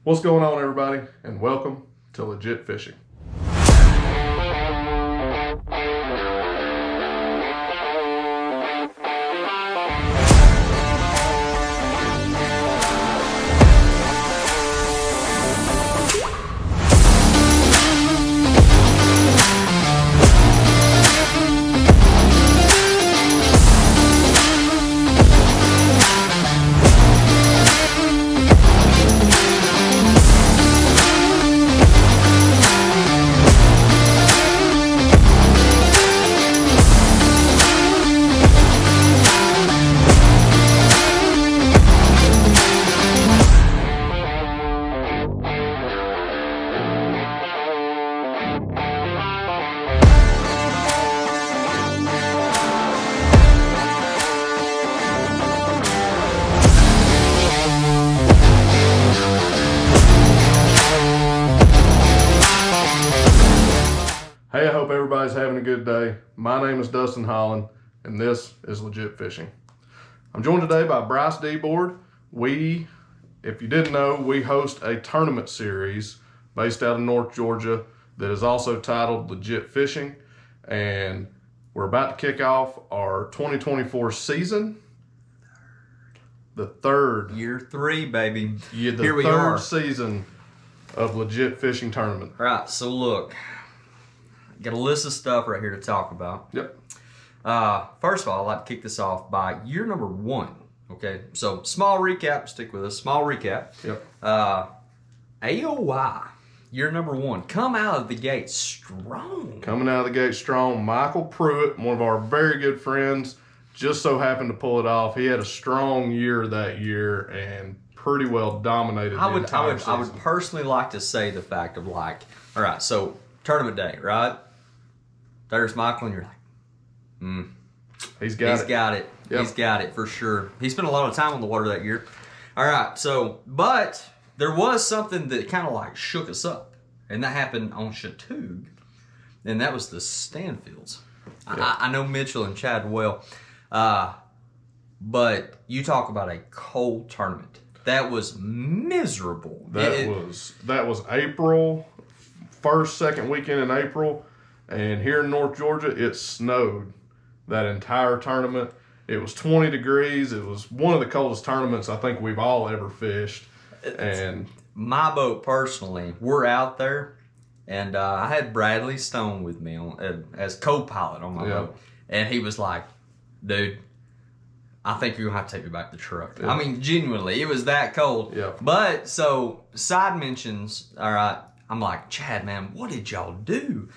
What's going on, everybody, and welcome to Legit Fishing. Hey, I hope everybody's having a good day. My name is Dustin Holland, and this is Legit Fishing. I'm joined today by Bryce Deboard. If you didn't know, we host a tournament series based out of North Georgia that is also titled Legit Fishing, and we're about to kick off our 2024 season. The third. Year 3, baby. Yeah, the Here we third are. season of Legit Fishing Tournament. All right, so look. Got a list of stuff right here to talk about. Yep. First of all, I'd like to kick this off by year number 1. Okay, so small recap. Stick with us. Small recap. Yep. AOY, year number 1. Come out of the gate strong. Coming out of the gate strong, Michael Pruitt, one of our very good friends, just so happened to pull it off. He had a strong year that year and pretty well dominated the entire season. I would personally like to say the fact of like, all right, so tournament day, right? There's Michael, and you're like, He's got it. Yep. He's got it for sure. He spent a lot of time on the water that year. All right, so, but there was something that kind of like shook us up, and that happened on Chattooga, and that was the Stanfields. Yep. I know Mitchell and Chad well, but you talk about a cold tournament. That was miserable. That was April, first, second weekend in April, and here in North Georgia, it snowed that entire tournament. It was 20 degrees. It was one of the coldest tournaments I think we've all ever fished. And my boat personally, we're out there, and I had Bradley Stone with me as co-pilot on my boat, and he was like, "Dude, I think you're gonna have to take me back to the truck." Yeah. I mean, genuinely, it was that cold. Yeah. But so side mentions. All right, I'm like, Chad, man, what did y'all do?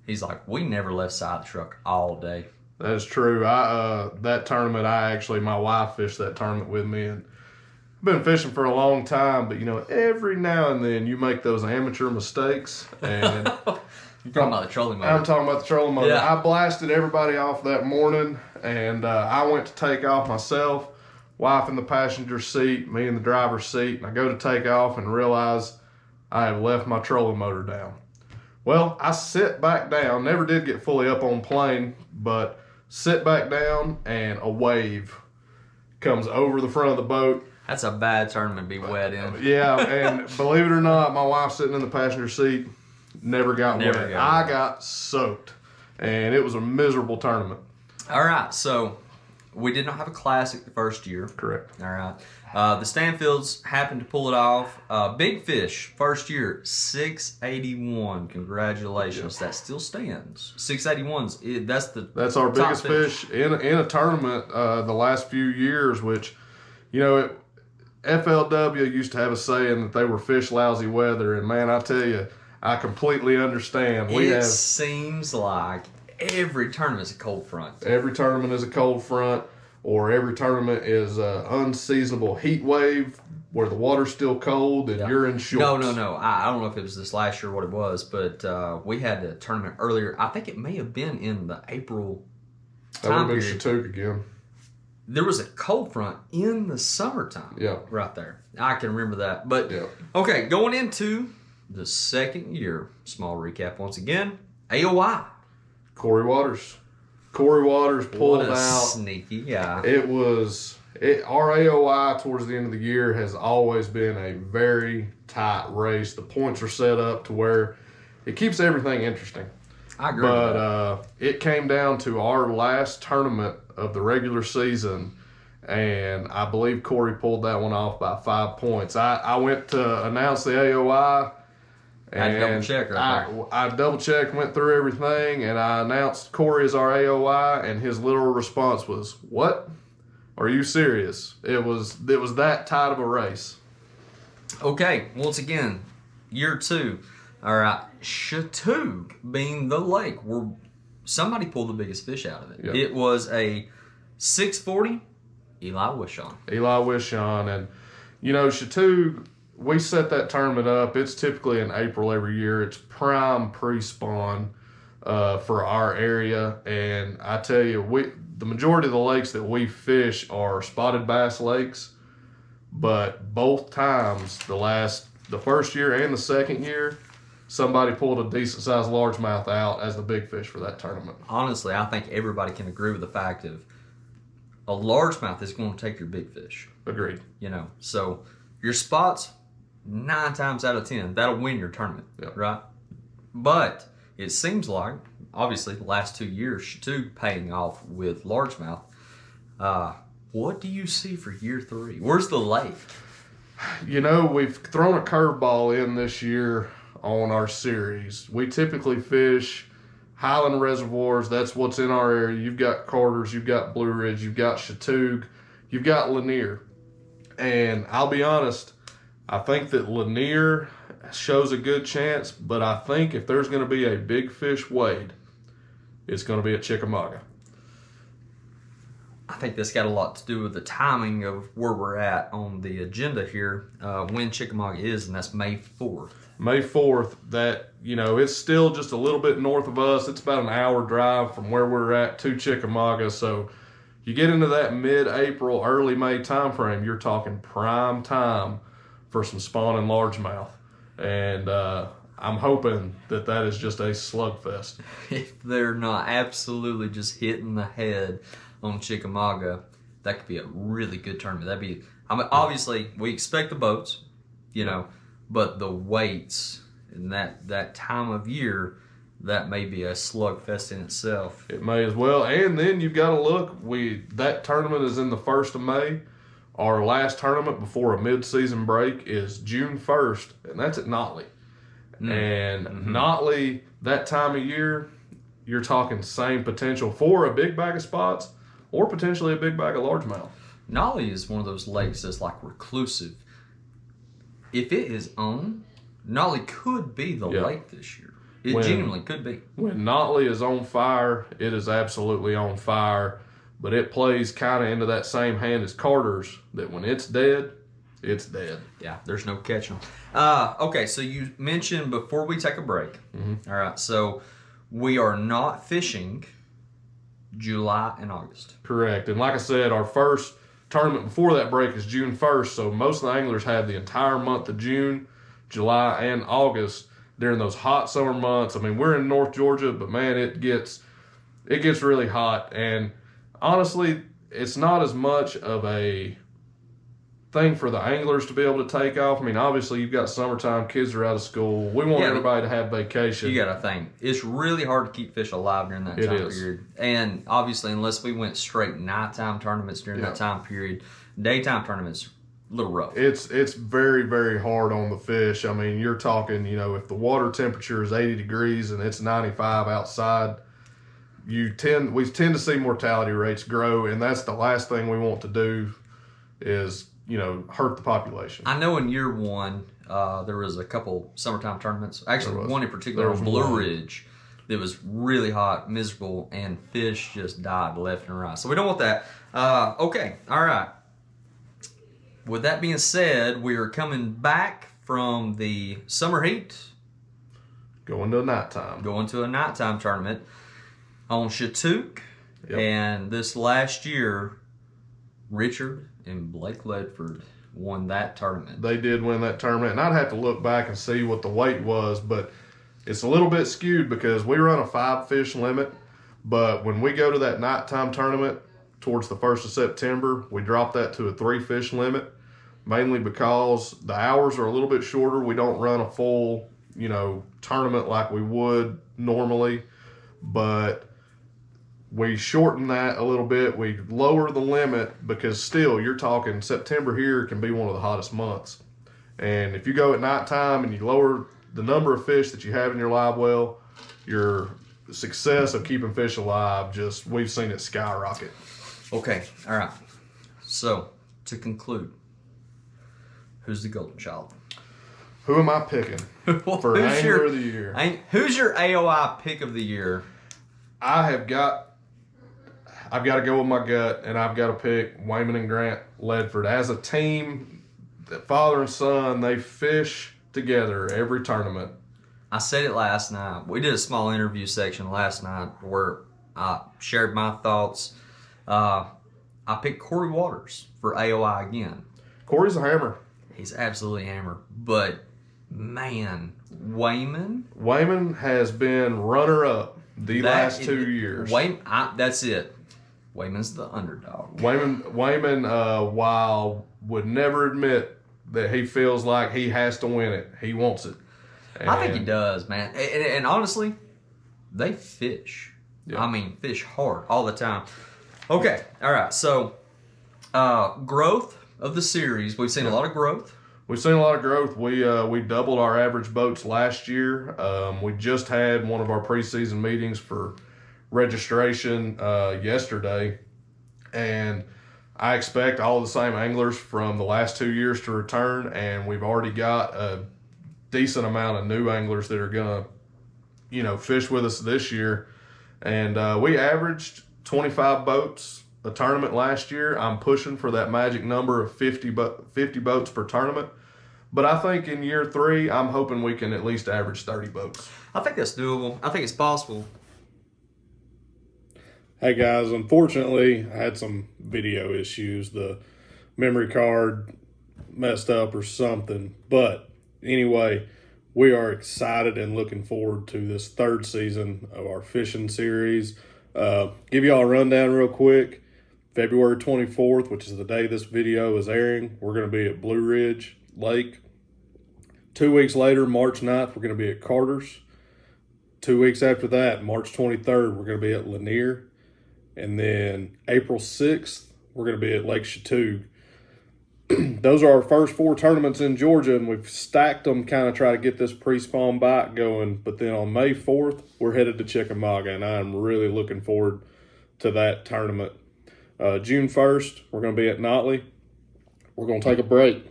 He's like, we never left side of the truck all day. that is true. That tournament, my wife fished that tournament with me, and I've been fishing for a long time, but every now and then you make those amateur mistakes, and You're talking about the trolling motor. I'm talking about the trolling motor. Yeah. I blasted everybody off that morning, and I went to take off myself, wife in the passenger seat, me in the driver's seat, and I go to take off and realize I have left my trolling motor down. Well, I sit back down, never did get fully up on plane, but sit back down, and a wave comes over the front of the boat. That's a bad tournament to be wet in. Yeah, and believe it or not, my wife sitting in the passenger seat never got wet. I got soaked, and it was a miserable tournament. All right, so we did not have a classic the first year. Correct. All right. The Stanfields happened to pull it off. Big Fish, first year, 681. Congratulations. That still stands. 681's, That's our top biggest fish in a tournament the last few years, which, FLW used to have a saying that they were fish lousy weather, and man, I tell you, I completely understand. It seems like every tournament is a cold front. Every tournament is a cold front, or every tournament is an unseasonable heat wave where the water's still cold and you're in shorts. No. I don't know if it was this last year or what it was, but we had a tournament earlier. I think it may have been in the April That would time have been period. Chattooga again. There was a cold front in the summertime. Yeah. Right there. I can remember that. But, Yeah. okay, going into the second year, small recap once again, AOY. Corey Waters. Corey Waters pulled What a out. sneaky guy. It was Our AOI towards the end of the year has always been a very tight race. The points are set up to where it keeps everything interesting. I agree. But it came down to our last tournament of the regular season, and I believe Corey pulled that one off by 5 points. I went to announce the AOI. And I double checked, went through everything, and I announced Corey as our AOI, and his literal response was, "What? Are you serious?" It was that tight of a race. Okay, once again, year 2. All right, Chatuge being the lake where somebody pulled the biggest fish out of it. Yep. It was a 640 Eli Wishon. Eli Wishon, and Chatuge. We set that tournament up. It's typically in April every year. It's prime pre-spawn for our area, and I tell you, the majority of the lakes that we fish are spotted bass lakes. But both times, the first year and the second year, somebody pulled a decent sized largemouth out as the big fish for that tournament. Honestly, I think everybody can agree with the fact of a largemouth is going to take your big fish. Agreed. So your spots, 9 times out of 10, that'll win your tournament, Yep. right? But it seems like, obviously, the last 2 years, Chatuge paying off with largemouth. What do you see for year 3? Where's the lake? We've thrown a curveball in this year on our series. We typically fish Highland reservoirs. That's what's in our area. You've got Carter's, you've got Blue Ridge, you've got Chatuge, you've got Lanier. And I'll be honest, I think that Lanier shows a good chance, but I think if there's going to be a big fish weighed, it's going to be at Chickamauga. I think that's got a lot to do with the timing of where we're at on the agenda here, when Chickamauga is, and that's May 4th. May 4th, it's still just a little bit north of us. It's about an hour drive from where we're at to Chickamauga. So you get into that mid-April, early May time frame, you're talking prime time for some spawning largemouth. And I'm hoping that is just a slugfest. If they're not absolutely just hitting the head on Chickamauga, that could be a really good tournament. Obviously, we expect the boats, but the weights in that time of year, that may be a slugfest in itself. It may as well. And then you've got to look. That tournament is in the 1st of May. Our last tournament before a mid-season break is June 1st, and that's at Notley. And Notley, that time of year, you're talking same potential for a big bag of spots or potentially a big bag of largemouth. Notley is one of those lakes that's like reclusive. If it is on, Notley could be the lake this year. It genuinely could be. When Notley is on fire, it is absolutely on fire. But it plays kind of into that same hand as Carter's, that when it's dead, it's dead. Yeah, there's no catching. Okay, so you mentioned before we take a break. All right, so we are not fishing July and August. Correct. And like I said, our first tournament before that break is June 1st, so most of the anglers have the entire month of June, July, and August during those hot summer months. I mean, we're in North Georgia, but man, it gets really hot. And honestly, it's not as much of a thing for the anglers to be able to take off. I mean, obviously, you've got summertime, kids are out of school. We want everybody to have vacation. You got to think. It's really hard to keep fish alive during that time period. And obviously, unless we went straight nighttime tournaments during that time period, daytime tournaments, a little rough. It's very, very hard on the fish. I mean, you're talking, if the water temperature is 80 degrees and it's 95 outside, we tend to see mortality rates grow, and that's the last thing we want to do is hurt the population. I know in year 1 there was a couple summertime tournaments. Actually, one in particular, Blue Ridge, that was really hot, miserable, and fish just died left and right. So we don't want that. Okay, all right. With that being said, we are coming back from the summer heat. Going to a nighttime tournament on Chatuge. Yep. And this last year, Richard and Blake Ledford won that tournament. They did win that tournament, and I'd have to look back and see what the weight was, but it's a little bit skewed because we run a 5 fish limit, but when we go to that nighttime tournament, towards the 1st of September, we dropped that to a 3 fish limit, mainly because the hours are a little bit shorter. We don't run a full, tournament like we would normally, but we shorten that a little bit. We lower the limit because still you're talking September here can be one of the hottest months. And if you go at nighttime and you lower the number of fish that you have in your live well, your success of keeping fish alive, we've seen it skyrocket. Okay, all right. So, to conclude, who's the golden child? Who am I picking for Angler of the Year? Who's your AOI pick of the year? I've got to go with my gut, and I've got to pick Wayman and Grant Ledford. As a team, father and son, they fish together every tournament. I said it last night. We did a small interview section last night where I shared my thoughts. I picked Corey Waters for AOI again. Corey's a hammer. He's absolutely a hammer. But, man, Wayman? Wayman has been runner-up the last 2 years. That's it. Wayman's the underdog. Wayman, while would never admit that he feels like he has to win it, he wants it. And I think he does, man. And honestly, they fish. Yeah. I mean, fish hard all the time. Okay, all right. So, growth of the series. We've seen a lot of growth. We've seen a lot of growth. We doubled our average boats last year. We just had one of our preseason meetings for registration yesterday, and I expect all the same anglers from the last 2 years to return, and we've already got a decent amount of new anglers that are gonna, fish with us this year. And we averaged 25 boats a tournament last year. I'm pushing for that magic number of 50 boats per tournament. But I think in year 3, I'm hoping we can at least average 30 boats. I think that's doable. I think it's possible. Hey guys, unfortunately, I had some video issues. The memory card messed up or something. But anyway, we are excited and looking forward to this 3rd season of our fishing series. Give you all a rundown real quick. February 24th, which is the day this video is airing, we're going to be at Blue Ridge Lake. 2 weeks later, March 9th, we're going to be at Carter's. 2 weeks after that, March 23rd, we're going to be at Lanier. And then April 6th, we're going to be at Lake Chattooga. Those are our first 4 tournaments in Georgia, and we've stacked them, kind of try to get this pre-spawn bite going. But then on May 4th, we're headed to Chickamauga, and I'm really looking forward to that tournament. June 1st, we're going to be at Notley. We're going to take a break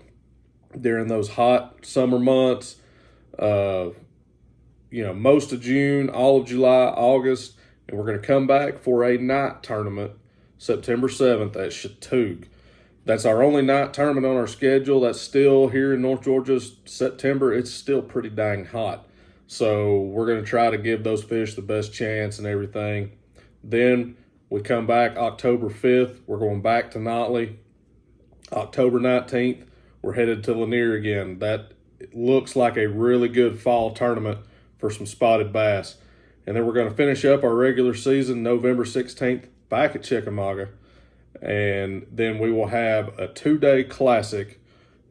during those hot summer months. Most of June, all of July, August, and we're going to come back for a night tournament September 7th at Chattooga. That's our only night tournament on our schedule. That's still here in North Georgia, September. It's still pretty dang hot. So we're going to try to give those fish the best chance and everything. Then we come back October 5th. We're going back to Notley. October 19th, we're headed to Lanier again. That looks like a really good fall tournament for some spotted bass. And then we're going to finish up our regular season November 16th back at Chickamauga. And then we will have a 2-day classic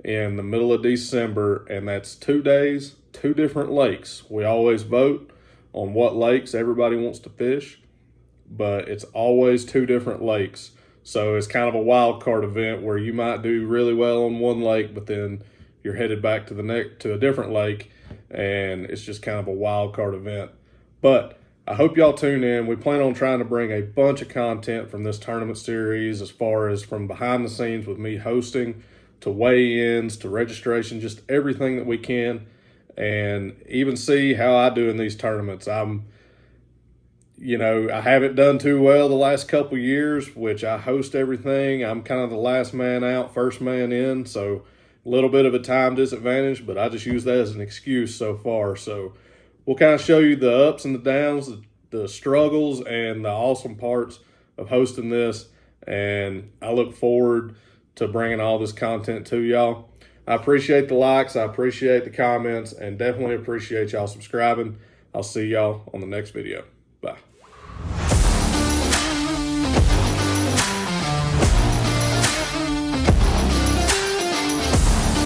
in the middle of December, and that's 2 days, 2 different lakes. We always vote on what lakes everybody wants to fish, but it's always 2 different lakes. So it's kind of a wild card event where you might do really well on one lake, but then you're headed back to a different lake, and it's just kind of a wild card event. But I hope y'all tune in. We plan on trying to bring a bunch of content from this tournament series, as far as from behind the scenes with me hosting, to weigh-ins, to registration, just everything that we can, and even see how I do in these tournaments. I haven't done too well the last couple years, which I host everything. I'm kind of the last man out, first man in, so a little bit of a time disadvantage, but I just use that as an excuse so far. So we'll kind of show you the ups and the downs, the struggles, and the awesome parts of hosting this. And I look forward to bringing all this content to y'all. I appreciate the likes. I appreciate the comments, and definitely appreciate y'all subscribing. I'll see y'all on the next video. Bye.